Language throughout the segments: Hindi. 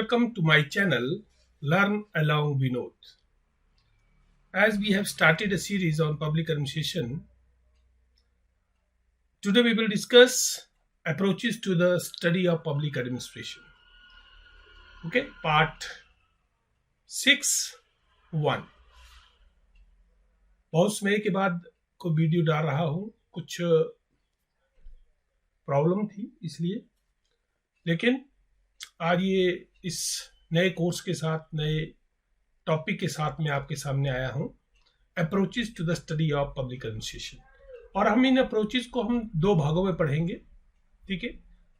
welcome to my channel Learn Along Vinod. As we have started a series on public administration, today we will discuss approaches to the study of public administration. Okay, part 6.1. बहुत समय के बाद को वीडियो डाल रहा हूँ, कुछ प्रॉब्लम थी इसलिए, लेकिन आज ये इस नए कोर्स के साथ, नए टॉपिक के साथ मैं आपके सामने आया हूँ, approaches to the study of public administration. और हम इन अप्रोचेस को हम दो भागों में पढ़ेंगे, ठीक है।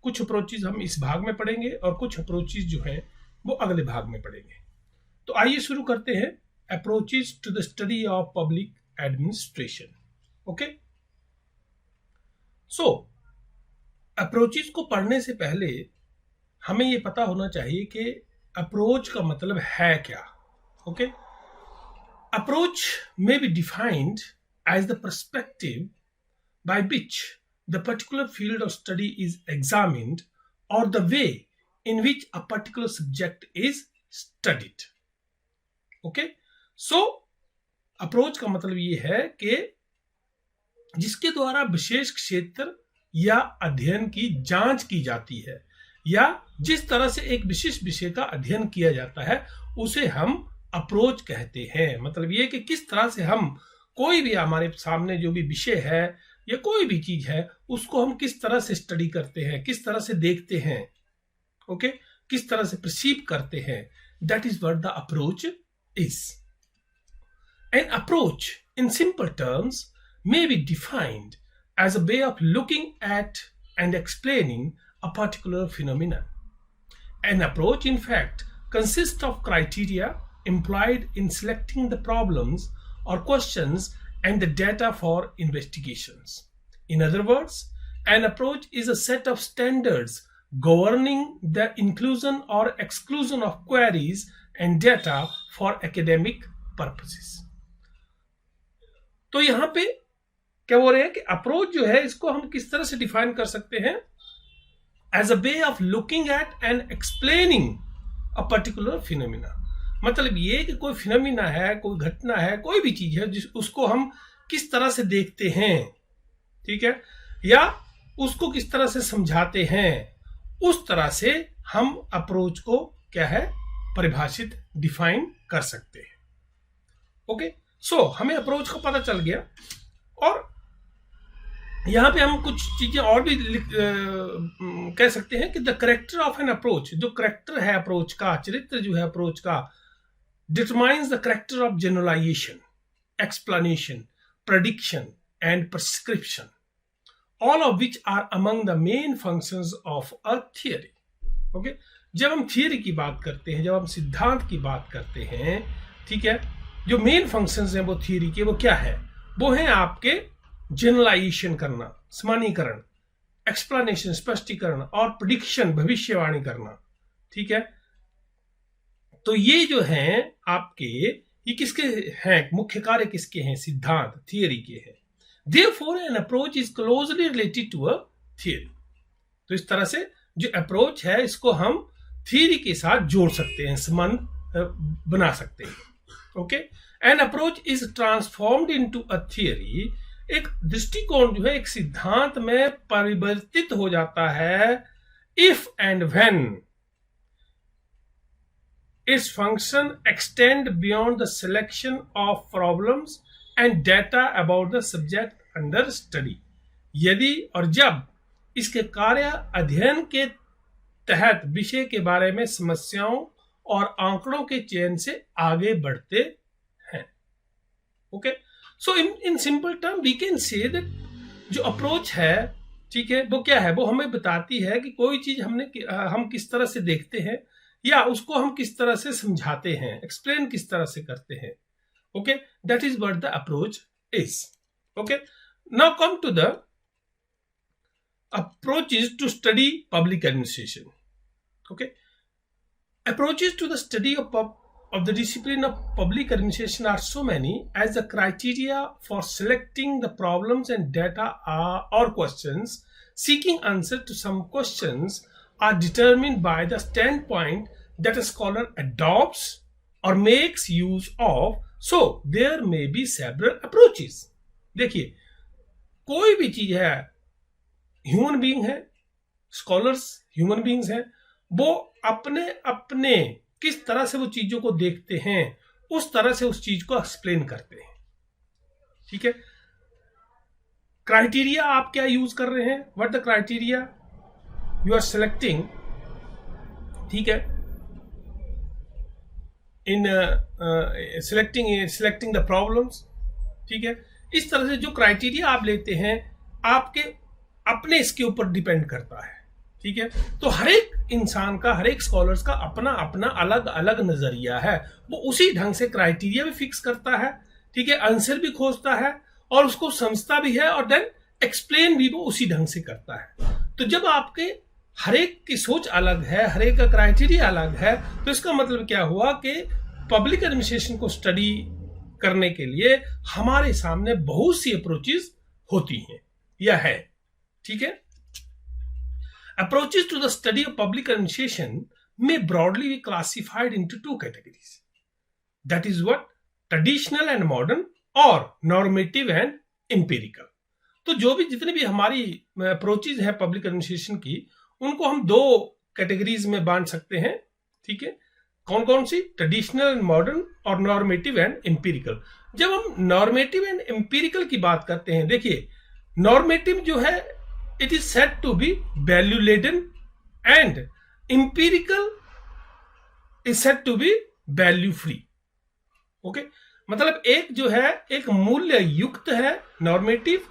कुछ अप्रोचेस हम इस भाग में पढ़ेंगे और कुछ अप्रोचेस जो हैं वो अगले भाग में पढ़ेंगे। तो आइए शुरू करते हैं approaches to the study of public administration. Okay, so approaches को पढ़ने से पहले हमें ये पता होना चाहिए कि अप्रोच का मतलब है क्या। ओके, अप्रोच में be defined as the perspective by which the particular field of study is examined और the way in which a particular subject is studied. Okay, so approach का मतलब ये है कि जिसके द्वारा विशेष क्षेत्र या अध्ययन की जांच की जाती है, या जिस तरह से एक विशिष्ट विषय का अध्ययन किया जाता है उसे हम अप्रोच कहते हैं। मतलब ये कि किस तरह से हम कोई भी हमारे सामने जो भी विषय है या कोई भी चीज है उसको हम किस तरह से स्टडी करते हैं, किस तरह से देखते हैं, ओके, किस तरह से परसीव करते हैं। That is what the approach is. An approach in simple terms may be defined as a way of looking at and explaining a particular phenomenon. An approach, in fact, consists of criteria employed in selecting the problems or questions and the data for investigations. In other words, an approach is a set of standards governing the inclusion or exclusion of queries and data for academic purposes. तो यहाँ पे क्या बोल रहे हैं कि अप्रोच जो है इसको हम किस तरह से डिफाइन कर सकते हैं? As a way of looking at and explaining a particular phenomena. मतलब ये कि कोई फिनोमिना है, कोई घटना है, कोई भी चीज है जिस उसको हम किस तरह से देखते हैं, ठीक है, या उसको किस तरह से समझाते हैं, उस तरह से हम अप्रोच को क्या है परिभाषित डिफाइन कर सकते हैं। ओके, सो हमें अप्रोच का पता चल गया और यहाँ पे हम कुछ चीजें और भी कह सकते हैं कि the character of an approach, जो करेक्टर है अप्रोच का, चरित्र जो है अप्रोच का, determines the character of generalization, explanation, prediction and prescription, all of which are among the main functions of a theory. Okay, जब हम थियरी की बात करते हैं, जब हम सिद्धांत की बात करते हैं, ठीक है, जो मेन फंक्शंस हैं वो थियरी के, वो क्या है? वो है आपके जनरलाइजेशन करना, सामान्यीकरण, एक्सप्लेनेशन, स्पष्टीकरण, और प्रेडिक्शन, भविष्यवाणी करना, ठीक है। तो ये जो हैं आपके, ये किसके हैं? मुख्य कार्य किसके हैं? सिद्धांत, थियरी के हैं। Therefore, an approach is closely related to a theory. तो इस तरह से जो अप्रोच है इसको हम थियरी के साथ जोड़ सकते हैं, संबंध बना सकते हैं। Okay, an approach is transformed into a theory. एक दृष्टिकोण जो है एक सिद्धांत में परिवर्तित हो जाता है if and when its function extend beyond the selection of problems and data about the subject under study. यदि और जब इसके कार्य अध्ययन के तहत विषय के बारे में समस्याओं और आंकड़ों के चयन से आगे बढ़ते हैं। Okay, so in simple term we can say that जो अप्रोच है, ठीक है, वो क्या है? वो हमें बताती है कि कोई चीज हम किस तरह से देखते हैं या उसको हम किस तरह से समझाते हैं, एक्सप्लेन किस तरह से करते हैं। Okay, that is what the approach is. Okay, now come to the approaches to study public administration. Okay, approaches to the study of the discipline of public administration are so many as the criteria for selecting the problems and data or questions seeking answer to some questions are determined by the standpoint that a scholar adopts or makes use of, so there may be several approaches. देखिए, कोई भी चीज है, ह्यूमन बीइंग है, स्कॉलर्स ह्यूमन बीइंग्स हैं, वो अपने अपने किस तरह से वो चीजों को देखते हैं उस तरह से उस चीज को एक्सप्लेन करते हैं। ठीक है, क्राइटेरिया आप क्या यूज कर रहे हैं, what the criteria you are selecting, ठीक है, इन सिलेक्टिंग द प्रॉब्लम्स, ठीक है, इस तरह से जो क्राइटेरिया आप लेते हैं आपके अपने इसके ऊपर डिपेंड करता है। ठीक है, तो हर एक इंसान का, हर एक स्कॉलर्स का अपना अपना अलग अलग नजरिया है, वो उसी ढंग से क्राइटेरिया भी फिक्स करता है, ठीक है, आंसर भी खोजता है और उसको समझता भी है और देन एक्सप्लेन भी वो उसी ढंग से करता है। तो जब आपके हर एक की सोच अलग है, हर एक का क्राइटेरिया अलग है, तो इसका मतलब क्या हुआ कि पब्लिक एडमिनिस्ट्रेशन को स्टडी करने के लिए हमारे सामने बहुत सी अप्रोचेस होती हैं या है। ठीक है, approaches to the study of public administration may broadly be classified into two categories. That is what? Traditional and modern or normative and empirical. तो जो भी जितने भी हमारी अप्रोचेज है पब्लिक एडमिनिस्ट्रेशन की, उनको हम दो कैटेगरीज में बांट सकते हैं। ठीक है, कौन कौन सी? ट्रेडिशनल एंड मॉडर्न और नॉर्मेटिव एंड एम्पिरिकल। जब हम नॉर्मेटिव एंड एम्पिरिकल की बात करते हैं, देखिए नॉर्मेटिव जो है it is said to be value laden and empirical is said to be value free. Okay, मतलब एक जो है एक मूल्य युक्त है नॉर्मेटिव,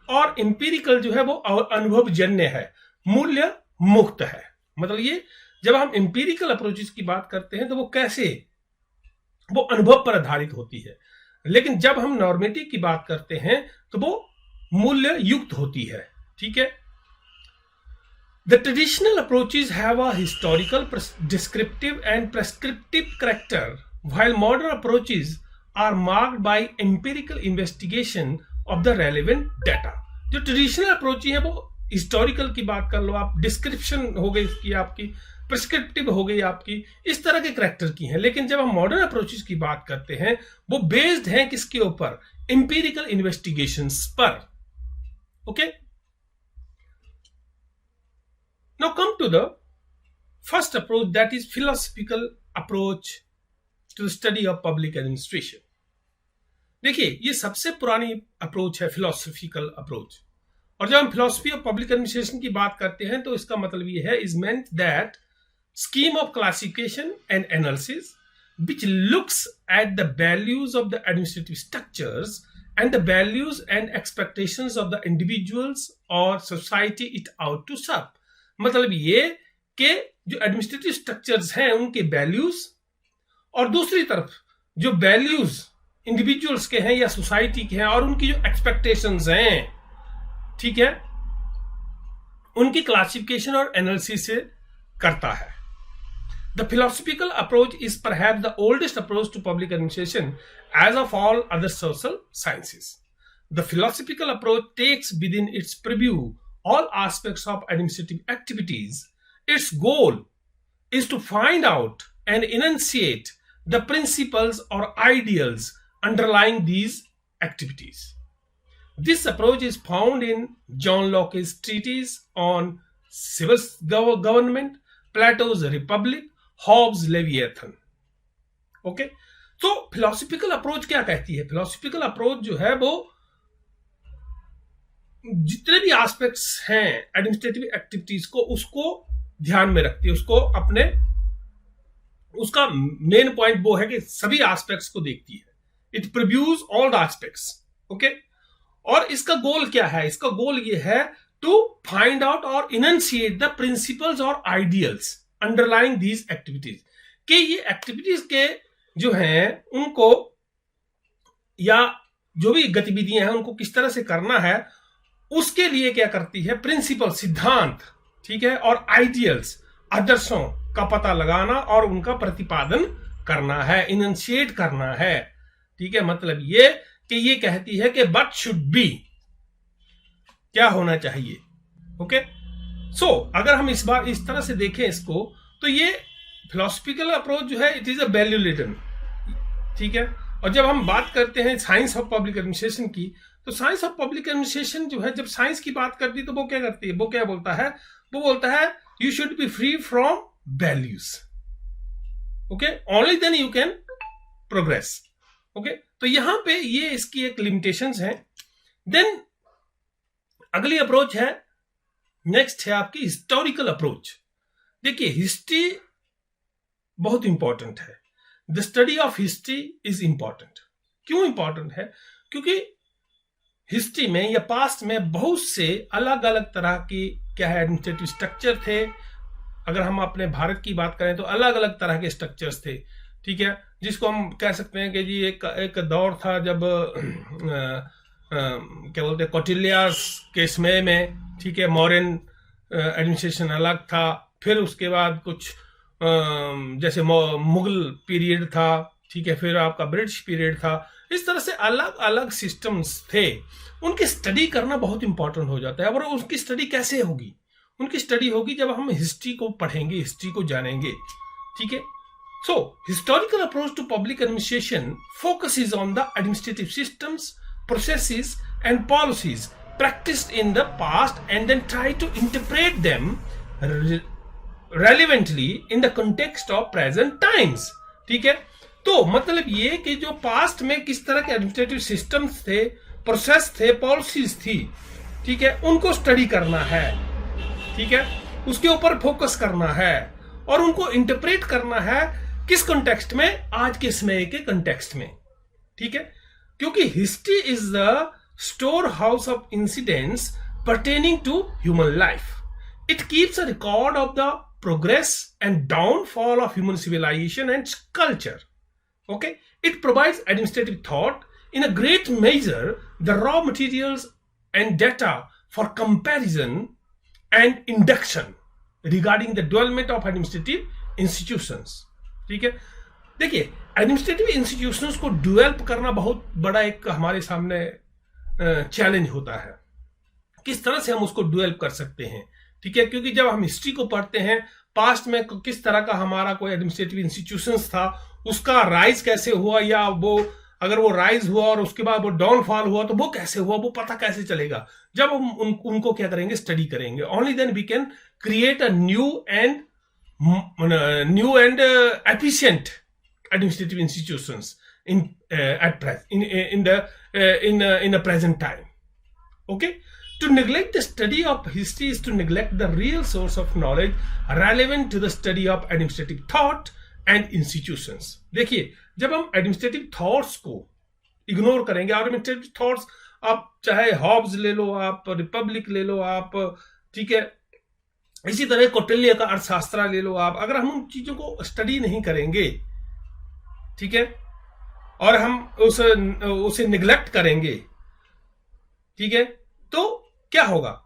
और एम्पिरिकल जो है वो अनुभवजन्य है, मूल्य मुक्त है। मतलब ये जब हम एम्पिरिकल अप्रोचेस की बात करते हैं तो वो कैसे, वो अनुभव पर आधारित होती है, लेकिन जब हम नॉर्मेटिव की बात करते हैं तो वो मूल्य युक्त होती है। ठीक है, the traditional approaches have a historical, descriptive and prescriptive character, while modern approaches are marked by empirical investigation of the relevant data. जो ट्रेडिशनल अप्रोच है वो हिस्टोरिकल की बात कर लो आप, डिस्क्रिप्शन हो गई इसकी आपकी, प्रिस्क्रिप्टिव हो गई आपकी, इस तरह के करेक्टर की है। लेकिन जब हम मॉडर्न अप्रोचेस की बात करते हैं वो बेस्ड हैं किसके ऊपर? एम्पिरिकल इन्वेस्टिगेशंस पर। Okay, now come to the first approach, that is philosophical approach to the study of public administration. देखिए ये सबसे पुरानी अप्रोच है फिलोसॉफिकल अप्रोच, और जब हम फिलोसफी ऑफ पब्लिक एडमिनिस्ट्रेशन की बात करते हैं तो इसका मतलब ये है, is meant that scheme of classification and analysis which looks at the values of the administrative structures and the values and expectations of the individuals or society it out to serve. मतलब ये कि जो एडमिनिस्ट्रेटिव स्ट्रक्चर्स हैं उनके वैल्यूज, और दूसरी तरफ जो वैल्यूज इंडिविजुअल्स के हैं या सोसाइटी के हैं और उनकी जो एक्सपेक्टेशंस हैं, ठीक है, उनकी क्लासिफिकेशन और एनालिसिस से करता है। The philosophical approach is perhaps the oldest approach to public administration as of all other social sciences. The philosophical approach takes within its preview all aspects of administrative activities. Its goal is to find out and enunciate the principles or ideals underlying these activities. This approach is found in John Locke's treatise on civil government, Plato's Republic, Hobbes' Leviathan. Okay? तो philosophical approach क्या कहती है? Philosophical approach जो है वो जितने भी एस्पेक्ट्स हैं एडमिनिस्ट्रेटिव एक्टिविटीज को, उसको ध्यान में रखती है, उसको अपने, उसका मेन पॉइंट वो है कि सभी एस्पेक्ट्स को देखती है। It previews all the aspects. Okay, और इसका गोल क्या है? इसका गोल ये है टू फाइंड आउट और इनंसिएट द प्रिंसिपल्स और आइडियल्स अंडरलाइंग दीज एक्टिविटीज, कि ये एक्टिविटीज के जो हैं उनको, या जो भी गतिविधियां हैं उनको किस तरह से करना है, उसके लिए क्या करती है? प्रिंसिपल, सिद्धांत, ठीक है, और आइडियल्स, आदर्शों का पता लगाना और उनका प्रतिपादन करना है, इनंशिएट करना है। ठीक है, मतलब ये कि ये कहती है कि व्हाट शुड बी, क्या होना चाहिए। ओके, सो अगर हम इस बार इस तरह से देखें इसको, तो ये फिलोसफिकल अप्रोच जो है it is a value laden, ठीक है। और जब हम बात करते हैं साइंस ऑफ पब्लिक एडमिनिस्ट्रेशन की, तो साइंस ऑफ पब्लिक एडमिनिस्ट्रेशन जो है, जब साइंस की बात करती है तो वो क्या करती है, वो क्या बोलता है, वो बोलता है you should be free from values, okay, only then you can progress, okay. तो यहां पे ये इसकी एक लिमिटेशंस है। देन अगली अप्रोच है, नेक्स्ट है आपकी हिस्टोरिकल अप्रोच। देखिए हिस्ट्री बहुत इंपॉर्टेंट है, the study of history is important. क्यों इंपॉर्टेंट है, क्योंकि हिस्ट्री में या पास्ट में बहुत से अलग अलग तरह की क्या है एडमिनिस्ट्रेटिव स्ट्रक्चर थे। अगर हम अपने भारत की बात करें तो अलग अलग तरह के स्ट्रक्चर्स थे, ठीक है, जिसको हम कह सकते हैं कि जी एक दौर था जब क्या बोलते हैं कौटिल्य के समय में, ठीक है, मौर्यन एडमिनिस्ट्रेशन अलग था। फिर उसके बाद कुछ जैसे मुगल पीरियड था, ठीक है, फिर आपका ब्रिटिश पीरियड था। इस तरह से अलग अलग सिस्टम्स थे, उनकी स्टडी करना बहुत इंपॉर्टेंट हो जाता है। और उनकी स्टडी कैसे होगी, उनकी स्टडी होगी जब हम हिस्ट्री को पढ़ेंगे, हिस्ट्री को जानेंगे, ठीक है। So historical approach to public administration focuses on the administrative systems, processes and policies practiced in the past and then try to interpret them relevantly in the context of present times, ठीक है। तो मतलब ये कि जो पास्ट में किस तरह के एडमिनिस्ट्रेटिव सिस्टम्स थे, प्रोसेस थे, पॉलिसीज थी, ठीक है, उनको स्टडी करना है, ठीक है, उसके ऊपर फोकस करना है और उनको इंटरप्रेट करना है किस कंटेक्स्ट में, आज के समय के कंटेक्स्ट में, ठीक है। क्योंकि history is the store house of incidents pertaining to human life. It keeps a record of the progress and downfall of human civilization and culture. Okay, it provides administrative thought, in a great measure the raw materials and data for comparison and induction regarding the development of administrative institutions. ठीक है, देखिए एडमिनिस्ट्रेटिव इंस्टीट्यूशंस को डेवलप करना बहुत बड़ा एक हमारे सामने चैलेंज होता है, किस तरह से हम उसको डेवलप कर सकते हैं, ठीक है। क्योंकि जब हम हिस्ट्री को पढ़ते हैं, पास्ट में किस तरह का हमारा कोई एडमिनिस्ट्रेटिव इंस्टीट्यूशंस था, उसका राइज कैसे हुआ, या वो अगर वो राइज हुआ और उसके बाद वो डाउनफॉल हुआ तो वो कैसे हुआ, वो पता कैसे चलेगा, जब हम उनको क्या करेंगे, स्टडी करेंगे। Only then we can create a new and efficient administrative institutions in the present time. Okay, to neglect the study of history is to neglect the real source of knowledge relevant to the study of administrative thought and institutions. देखिए जब हम एडमिनिस्ट्रेटिव थॉट्स को इग्नोर करेंगे, और एडमिनिस्ट्रेटिव थॉट्स आप चाहे हॉब्स ले लो, आप रिपब्लिक ले लो आप, ठीक है, इसी तरह कौटिल्य का अर्थशास्त्र ले लो आप, अगर हम उन चीजों को स्टडी नहीं करेंगे, ठीक है, और हम उसे निग्लेक्ट करेंगे, ठीक है, तो क्या होगा,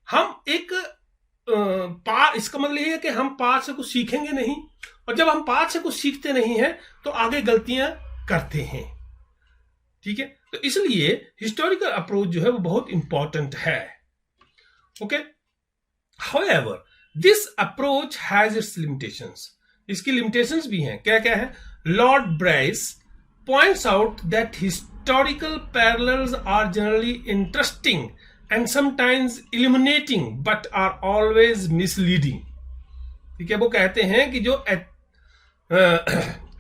हम एक इसका मतलब ये है कि हम पास्ट से कुछ सीखेंगे नहीं, और जब हम पास्ट से कुछ सीखते नहीं हैं तो आगे गलतियां करते हैं, ठीक है। तो इसलिए हिस्टोरिकल अप्रोच जो है वो बहुत इंपॉर्टेंट है, okay. However this approach has its limitations, इसकी लिमिटेशंस भी हैं, क्या क्या है। Lord Bryce points out that historical parallels are generally interesting and sometimes illuminating but are always misleading. ठीक है, वो कहते हैं कि जो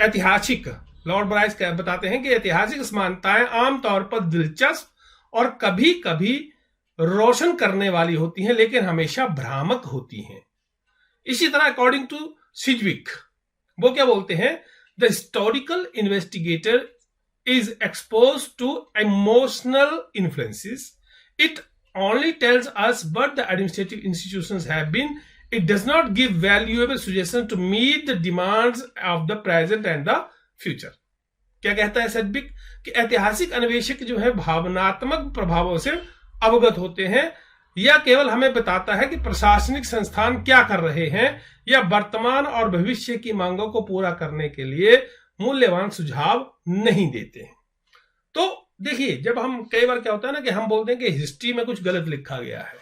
ऐतिहासिक, लॉर्ड ब्राइस बताते हैं कि ऐतिहासिक समानताएं आमतौर पर दिलचस्प और कभी कभी रोशन करने वाली होती हैं, लेकिन हमेशा भ्रामक होती हैं। इसी तरह अकॉर्डिंग टू सिजविक वो क्या बोलते हैं, the historical investigator is exposed to emotional influences. It only tells us what the administrative institutions have been. It does not give valuable suggestions to meet the demands of the present and the future. क्या कहता है सदबिक कि ऐतिहासिक अन्वेषक जो है भावनात्मक प्रभावों से अवगत होते हैं, यह केवल हमें बताता है कि प्रशासनिक संस्थान क्या कर रहे हैं, या वर्तमान और भविष्य की मांगों को पूरा करने के लिए मूल्यवान सुझाव नहीं देते हैं। तो देखिए जब हम कई बार क्या होता है ना कि हम बोलते हैं कि हिस्ट्री में कुछ गलत लिखा गया है,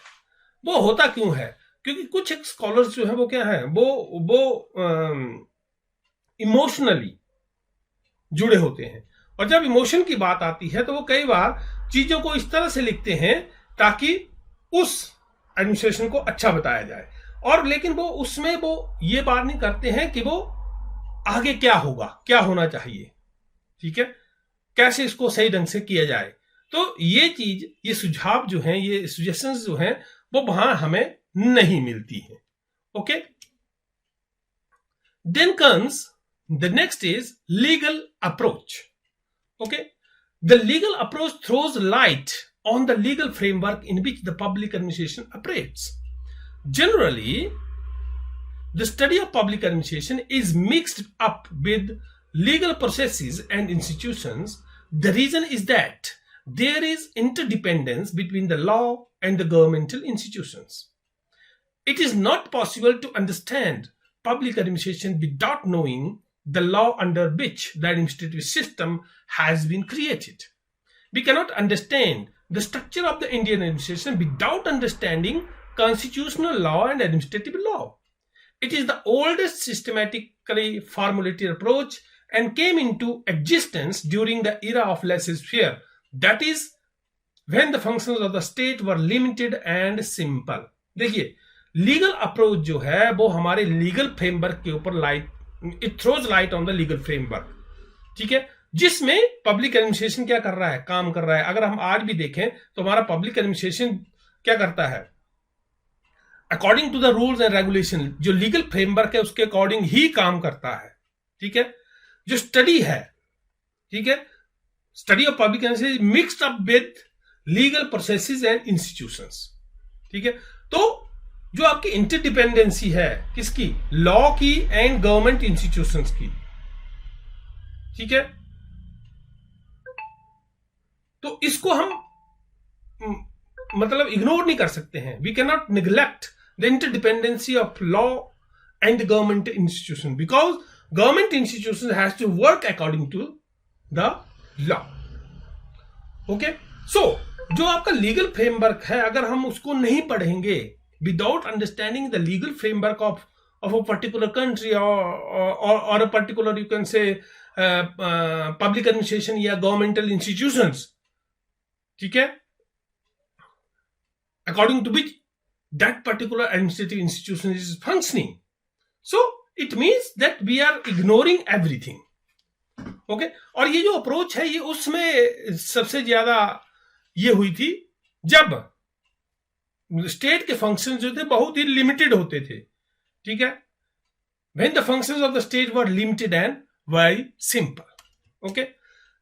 वो होता क्यों है, क्योंकि कुछ एक स्कॉलर्स जो है वो क्या है, वो इमोशनली जुड़े होते हैं, और जब इमोशन की बात आती है तो वो कई बार चीजों को इस तरह से लिखते हैं ताकि उस एडमिनिस्ट्रेशन को अच्छा बताया जाए, और लेकिन वो उसमें वो ये बात नहीं करते हैं कि वो आगे क्या होगा, क्या होना चाहिए, ठीक है, कैसे इसको सही ढंग से किया जाए। तो ये चीज, ये सुझाव जो हैं, ये सजेशंस जो हैं, वो वहां हमें नहीं मिलती है। Okay, then comes the next is legal approach. Okay, the legal approach throws light on the legal framework in which the public administration operates. Generally, the study of public administration is mixed up with legal processes and institutions. The reason is that there is interdependence between the law and the governmental institutions. It is not possible to understand public administration without knowing the law under which the administrative system has been created. We cannot understand the structure of the Indian administration without understanding constitutional law and administrative law. It is the oldest systematically formulated approach and came into existence during the era of laissez-faire, that is when the functions of the state were limited and simple. देखिए, लीगल अप्रोच जो है वो हमारे लीगल फ्रेमवर्क के ऊपर light, it throws light on the legal framework, ठीक है, जिसमें पब्लिक एडमिनिस्ट्रेशन क्या कर रहा है, काम कर रहा है। अगर हम आज भी देखें तो हमारा पब्लिक एडमिनिस्ट्रेशन क्या करता है, according to the rules and regulation, जो लीगल फ्रेमवर्क है उसके अकॉर्डिंग ही काम करता है, ठीक है। जो स्टडी है, ठीक है, study of public administration mixed up with legal processes and institutions, ठीक है। तो जो आपकी इंटरडिपेंडेंसी है किसकी, लॉ की एंड गवर्नमेंट इंस्टीट्यूशंस की, ठीक है। तो इसको हम मतलब इग्नोर नहीं कर सकते हैं। We can not neglect the interdependency of law and government institution, because government institution has to work according to the law. Okay, so जो आपका लीगल फ्रेमवर्क है, अगर हम उसको नहीं पढ़ेंगे without understanding the legal framework of a particular country और a particular you can say public administration या गवर्नमेंटल इंस्टीट्यूशंस, ठीक है, according to which that particular administrative institution is functioning, so it means that we are ignoring everything. Okay, और ये जो अप्रोच है ये उसमें सबसे ज्यादा ये हुई थी जब स्टेट के फंक्शन जो थे बहुत ही लिमिटेड होते थे, ठीक है, when the functions of the state were limited and very simple. Okay,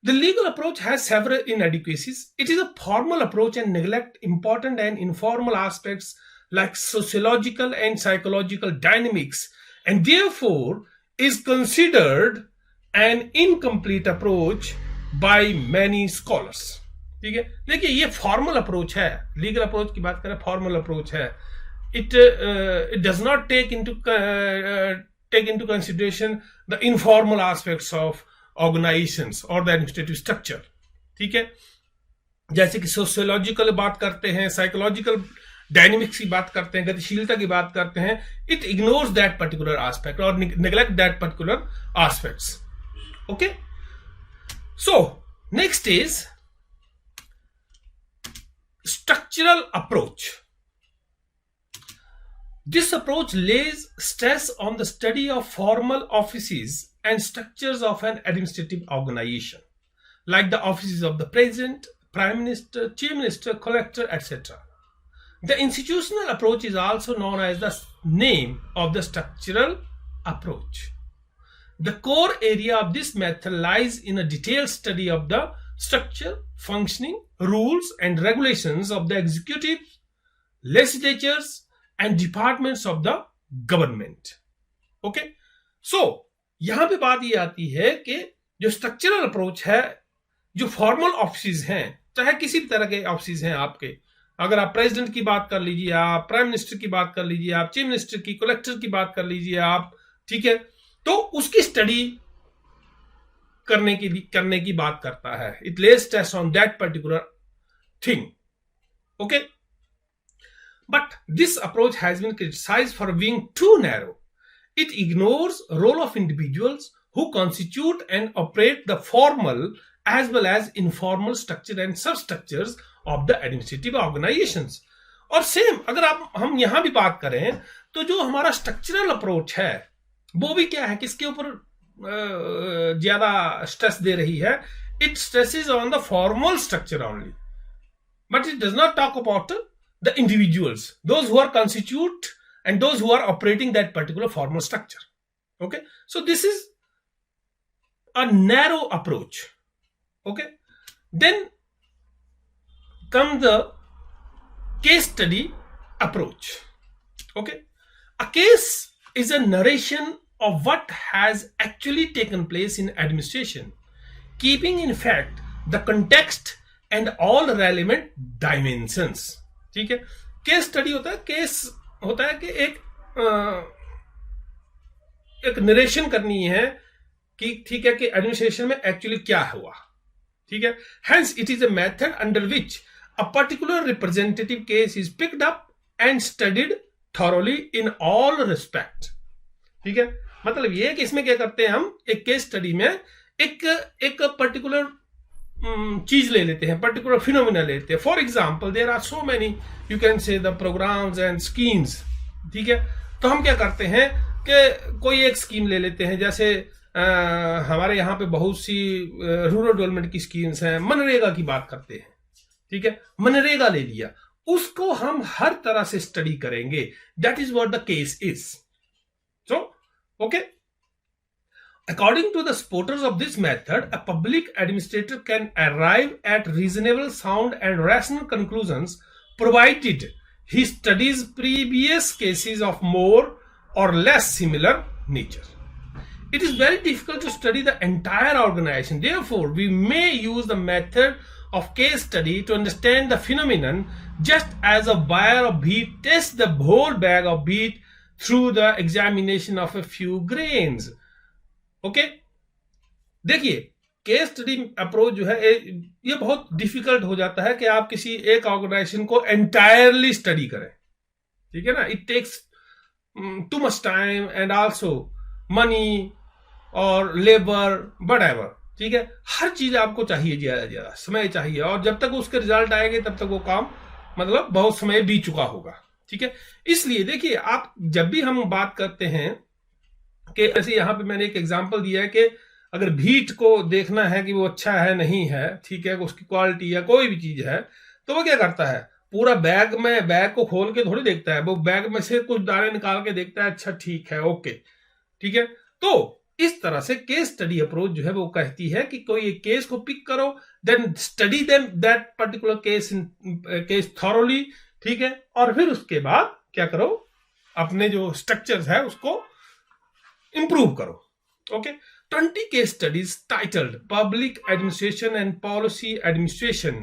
the legal approach has several inadequacies. It is a formal approach and neglect important and informal aspects like sociological and psychological dynamics, and therefore is considered an incomplete approach by many scholars. ठीक है, देखिए ये फॉर्मल अप्रोच है, लीगल अप्रोच की बात करें, फॉर्मल अप्रोच है। It does not take into consideration the informal aspects of organisations और द एडमिनिस्ट्रेटिव स्ट्रक्चर, ठीक है, जैसे कि सोशियोलॉजिकल बात करते हैं, साइकोलॉजिकल डायनेमिक्स की बात करते हैं, गतिशीलता की बात करते हैं। It ignores that particular aspect और neglect that particular aspects. Okay, so next is structural approach. This approach lays stress on the study of formal offices and structures of an administrative organization, like the offices of the president, prime minister, chief minister, collector, etc. The institutional approach is also known as the name of the structural approach. The core area of this method lies in a detailed study of the structure, functioning, rules and regulations of the executive, legislatures and departments of the government. Okay, so यहां पे बात ये आती है कि जो स्ट्रक्चरल अप्रोच है, जो फॉर्मल ऑफिस हैं, चाहे किसी भी तरह के ऑफिस हैं आपके, अगर आप प्रेसिडेंट की बात कर लीजिए, आप प्राइम मिनिस्टर की बात कर लीजिए, आप चीफ मिनिस्टर की, कलेक्टर की बात कर लीजिए आप, ठीक है, तो उसकी स्टडी करने की बात करता है। It less stress on that particular thing. Okay, But this approach has been criticized for being too narrow. It ignores the role of individuals who constitute and operate the formal as well as informal structure and substructures of the administrative organizations. और सेम अगर हम यहां भी बात करें तो जो हमारा स्ट्रक्चरल अप्रोच है वो भी क्या है, किसके ऊपर ज्यादा स्ट्रेस दे रही है? It stresses on the formal structure only, but it does not talk about the individuals, those who are constitute and those who are operating that particular formal structure. Okay, so this is a narrow approach. Okay, then come the case study approach. Okay, a case is a narration of what has actually taken place in administration, keeping in fact the context and all relevant dimensions. ठीक है, केस स्टडी होता है, केस होता है कि एक नरेशन करनी है कि ठीक है कि एडमिनिस्ट्रेशन में एक्चुअली क्या हुआ. ठीक है, hence it is a method under which a particular representative case is picked up and studied thoroughly in all respect. ठीक है, मतलब ये कि इसमें क्या करते हैं, हम एक केस स्टडी में एक पर्टिकुलर चीज ले लेते हैं, पर्टिकुलर फिनोमिना लेते हैं. For example there are so many you can say the programmes and schemes. ठीक है, तो हम क्या करते हैं कि कोई एक स्कीम ले लेते हैं, जैसे हमारे यहाँ पे बहुत सी रूरल डेवलपमेंट की स्कीम्स हैं, मनरेगा की बात करते हैं. ठीक है, मनरेगा ले लिया, उसको हम हर तरह से स्टडी करेंगे. That is what the case is. So okay, according to the supporters of this method, a public administrator can arrive at reasonable, sound and rational conclusions provided he studies previous cases of more or less similar nature. It is very difficult to study the entire organization. Therefore, we may use the method of case study to understand the phenomenon, just as a buyer of wheat tests the whole bag of wheat through the examination of a few grains. Okay, देखिए केस स्टडी अप्रोच जो है ये बहुत डिफिकल्ट हो जाता है कि आप किसी एक ऑर्गेनाइजेशन को एंटायरली स्टडी करें. ठीक है ना, it takes too much time and also money और लेबर व्हाटएवर. ठीक है, हर चीज आपको चाहिए, ज्यादा समय चाहिए, और जब तक उसके रिजल्ट आएंगे तब तक वो काम मतलब बहुत समय बीत चुका होगा. ठीक है, इसलिए देखिए आप जब भी हम बात करते हैं कि ऐसे यहां पे मैंने एक एग्जांपल दिया है कि अगर भीट को देखना है कि वो अच्छा है नहीं है, ठीक है, उसकी क्वालिटी या कोई भी चीज है, तो वो क्या करता है, पूरा बैग को खोल के थोड़ी देखता है, वो बैग में से कुछ दाने निकाल के देखता है, अच्छा ठीक है, ओके. ठीक है, तो इस तरह से केस स्टडी अप्रोच जो है वो कहती है कि कोई एक केस को पिक करो, then study them that particular case thoroughly. ठीक है, और फिर उसके बाद क्या करो, अपने जो स्ट्रक्चर्स है उसको improve करो. Okay, 20 case studies titled Public Administration and Policy Administration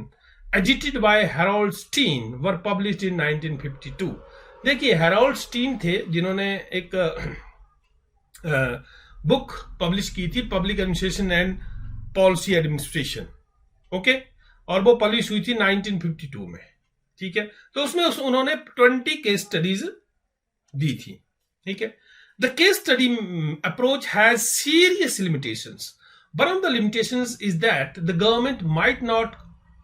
edited by Harold Steen were published in 1952. देखिए हैरोल्ड स्टीन थे जिन्होंने एक बुक पब्लिश की थी, public administration and policy administration. Okay, और वो पब्लिश हुई थी 1952 में. ठीक है, तो उसमें उन्होंने 20 केस स्टडीज दी थी. ठीक है, the case study approach has serious limitations. One of the limitations is that the government might not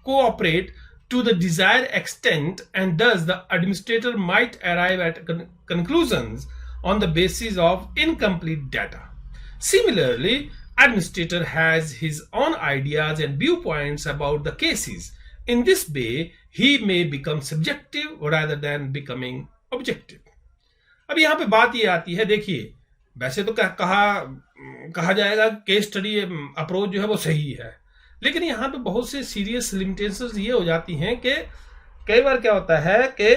cooperate to the desired extent, and thus the administrator might arrive at conclusions on the basis of incomplete data. Similarly, administrator has his own ideas and viewpoints about the cases. In this way, he may become subjective rather than becoming objective. अब यहां पे बात ये आती है, देखिए वैसे तो कहा जाएगा केस स्टडी अप्रोच जो है वो सही है, लेकिन यहाँ पे बहुत से सीरियस लिमिटेशंस ये हो जाती हैं कि कई बार क्या होता है कि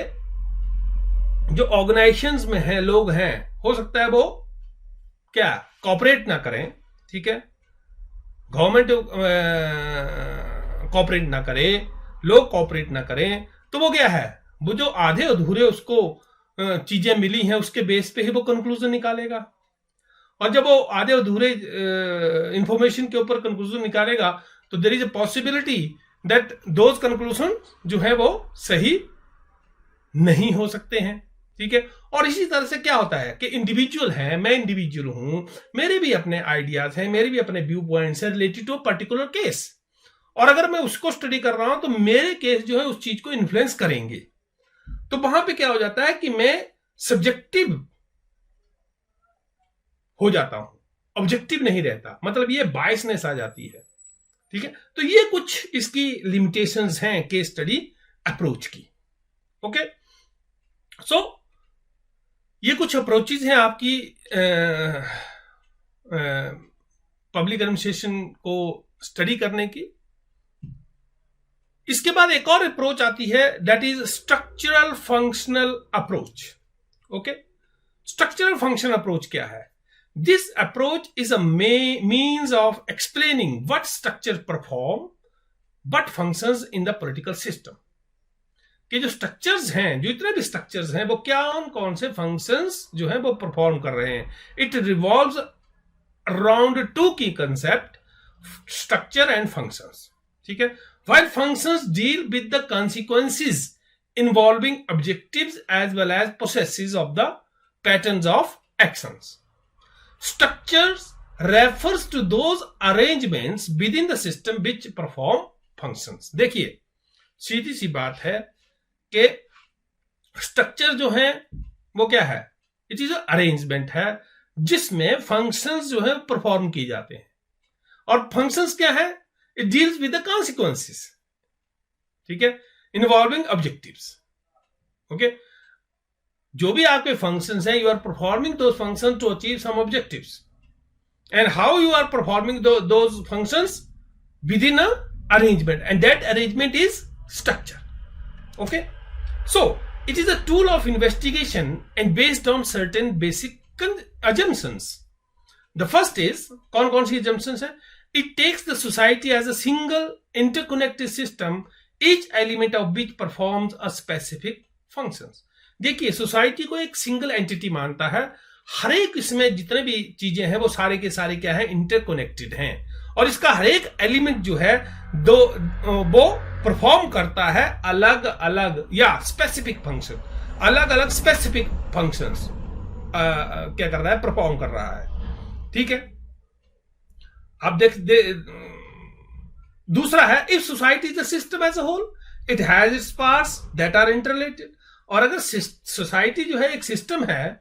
जो ऑर्गेनाइजेशंस में हैं, लोग हैं, हो सकता है वो क्या कॉपरेट ना करें. ठीक है, गवर्नमेंट कॉपरेट ना करे, लोग कॉपरेट ना करें, तो वो क्या है, वो जो आधे अधूरे उसको चीजें मिली हैं उसके बेस पे ही वो कंक्लूजन निकालेगा. और जब वो आधे अधूरे इंफॉर्मेशन के ऊपर कंक्लूजन निकालेगा तो there is a possibility that those conclusion जो है वो सही नहीं हो सकते हैं, ठीक है। और इसी तरह से क्या होता है कि इंडिविजुअल है, मैं इंडिविजुअल हूं, मेरे भी अपने आइडियाज हैं, मेरे भी अपने व्यू पॉइंट्स हैं रिलेटेड टू पर्टिकुलर केस, और अगर मैं उसको स्टडी कर रहा हूं तो मेरे केस जो है उस चीज को इन्फ्लुएंस करेंगे। तो वहां पे क्या हो जाता है कि मैं सब्जेक्टिव हो जाता हूं, ऑब्जेक्टिव नहीं रहता, मतलब ये बायसनेस आ जाती है, ठीक है। तो ये कुछ इसकी लिमिटेशंस हैं केस स्टडी अप्रोच की। ओके, सो ये कुछ अप्रोचेज हैं आपकी पब्लिक एडमिनिस्ट्रेशन को स्टडी करने की। इसके बाद एक और अप्रोच आती है, that is structural functional approach. Okay, structural functional approach क्या है? This approach is a means of explaining what structure perform but functions in the political system. कि जो स्ट्रक्चर्स हैं, जो इतने भी स्ट्रक्चर्स हैं, वो क्या कौन से फंक्शंस जो हैं वो परफॉर्म कर रहे हैं। इट रिवॉल्व्स अराउंड टू की कंसेप्ट, स्ट्रक्चर एंड फंक्शंस, ठीक है। While functions deal with the consequences involving objectives as well as processes of the patterns of actions. Structures refers to those arrangements within the system which perform functions. देखिए, सीधी सी बात है कि स्ट्रक्चर जो है वो क्या है? इट इज अरेंजमेंट है जिसमें फंक्शंस जो है परफॉर्म किए जाते हैं। और फंक्शंस क्या है? It deals with the consequences, ठीक है, involving objectives. Okay, जो भी आपके functions हैं, you are performing those functions to achieve some objectives. And how you are performing those functions? Within a arrangement, and that arrangement is structure. Okay, so it is a tool of investigation and based on certain basic assumptions. The first is, कौन सी assumptions है? It takes the society as a single interconnected system, each element of which performs a specific functions. देखिए, सोसाइटी को एक सिंगल एंटिटी मानता है, हर एक इसमें जितने भी चीजें हैं वो सारे के सारे क्या है? इंटरकनेक्टेड हैं, और इसका हर एक एलिमेंट जो है वो परफॉर्म करता है अलग अलग या स्पेसिफिक फंक्शन, अलग अलग स्पेसिफिक फंक्शंस क्या कर रहा है? परफॉर्म कर रहा है, ठीक है। अब दूसरा है, if society is a system as a whole, it has its parts that are interrelated. और अगर सोसाइटी जो है एक सिस्टम है,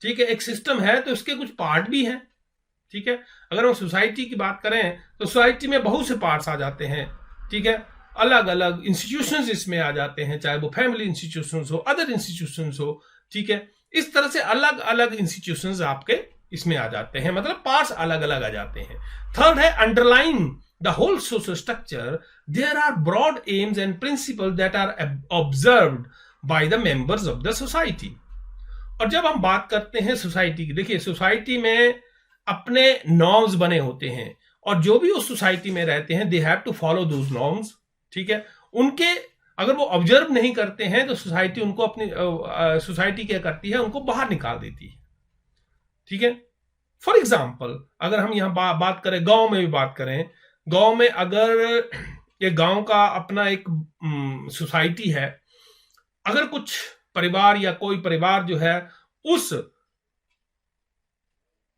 ठीक है, एक सिस्टम है तो उसके कुछ पार्ट भी हैं, ठीक है। अगर हम सोसाइटी की बात करें तो सोसाइटी में बहुत से पार्ट्स आ जाते हैं, ठीक है, अलग अलग इंस्टीट्यूशंस इसमें आ जाते हैं, चाहे वो फैमिली इंस्टीट्यूशंस हो, अदर इंस्टीट्यूशंस हो, ठीक है। इस तरह से अलग अलग इंस्टीट्यूशंस आपके इसमें आ जाते हैं, मतलब पार्ट्स अलग अलग आ जाते हैं। थर्ड है, underline the whole social structure there are broad aims and principle that are observed by the members of the society. और जब हम बात करते हैं सोसाइटी की, देखिए सोसाइटी में अपने नॉर्म्स बने होते हैं, और जो भी उस सोसाइटी में रहते हैं they have to follow those norms, ठीक है। उनके अगर वो ऑब्जर्व नहीं करते हैं तो सोसाइटी उनको अपनी सोसाइटी क्या करती है? उनको बाहर निकाल देती है, ठीक है। फॉर एग्जाम्पल, अगर हम यहाँ बात करें, गांव में भी बात करें, गांव में अगर ये गांव का अपना एक सोसाइटी है, अगर कुछ परिवार या कोई परिवार जो है उस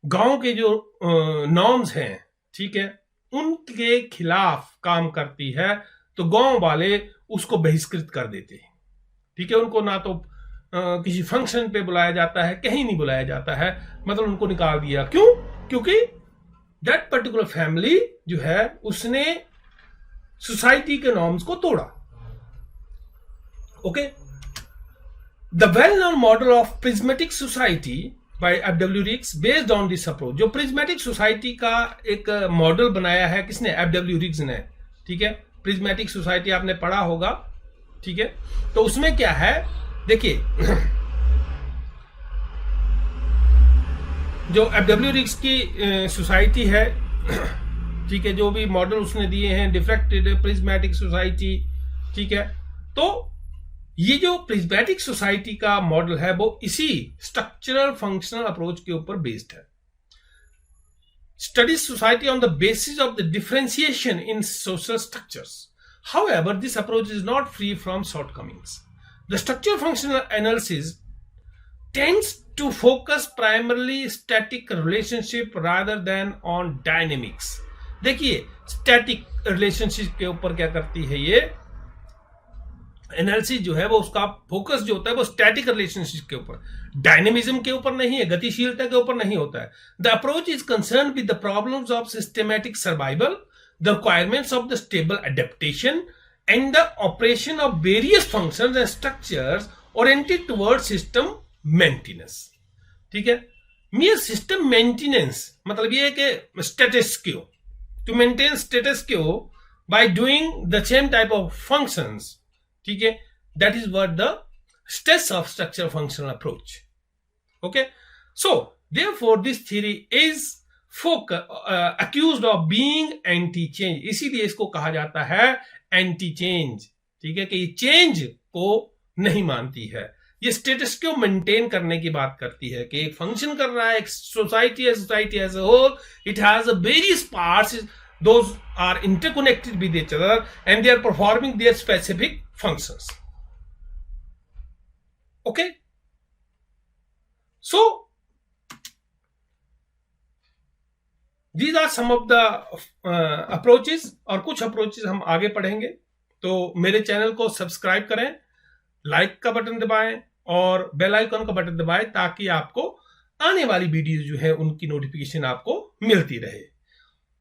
गांव के जो नॉर्म्स हैं, ठीक है, उनके खिलाफ काम करती है, तो गांव वाले उसको बहिष्कृत कर देते हैं, ठीक है। उनको ना तो किसी फंक्शन पे बुलाया जाता है, कहीं नहीं बुलाया जाता है, मतलब उनको निकाल दिया। क्यों? क्योंकि दैट पर्टिकुलर फैमिली जो है उसने सोसाइटी के नॉर्म्स को तोड़ा। Okay, the well known model of prismatic society bye FW rigs based on this approach. जो प्रिज्मेटिक सोसाइटी का एक मॉडल बनाया है, किसने? एफडब्ल्यू रिग्स ने, ठीक है। प्रिज्मेटिक सोसाइटी आपने पढ़ा होगा, ठीक है। तो उसमें क्या है, देखिए जो एफडब्ल्यू रिग्स की सोसाइटी है, ठीक है, जो भी मॉडल उसने दिए हैं, डिफ्रैक्टेड प्रिज्मेटिक सोसाइटी, ठीक है। तो ये जो प्रिज्मेटिक सोसाइटी का मॉडल है वो इसी स्ट्रक्चरल फंक्शनल अप्रोच के ऊपर बेस्ड है। Studies society on the basis of the differentiation in social structures. However, this approach is not free from shortcomings. The structure functional analysis tends to focus primarily static relationship rather than on dynamics. देखिए स्टैटिक रिलेशनशिप के ऊपर क्या करती है ये एनालिसिस जो है वो उसका फोकस जो होता है वो स्टैटिक रिलेशनशिप के ऊपर, डायनेमिज्म के ऊपर नहीं है, गतिशीलता के ऊपर नहीं होता है. The approach is concern with the problems of systematic survival, the requirements of the stable adaptation and the operation of various functions and structures oriented toward system maintenance. ठीक है, mere सिस्टम मेंटेनेंस मतलब ये है कि status quo, to maintain status quo by doing the same type of functions. ठीक है, that is what the stress of structure functional approach. Okay, so therefore this theory is accused of being anti change. इसीलिए इसको कहा जाता है एंटी चेंज. ठीक है, कि ये चेंज को नहीं मानती है, ये स्टेटस को मेंटेन करने की बात करती है कि एक फंक्शन कर रहा है, एक society as a whole, it has various parts, those are interconnected with each other and they are performing their specific functions. Okay, so these are some of the approaches, और कुछ अप्रोचेस हम आगे पढ़ेंगे. तो मेरे चैनल को सब्सक्राइब करें, लाइक का बटन दबाएं और बेल आइकन का बटन दबाएं ताकि आपको आने वाली वीडियो जो है उनकी नोटिफिकेशन आपको मिलती रहे.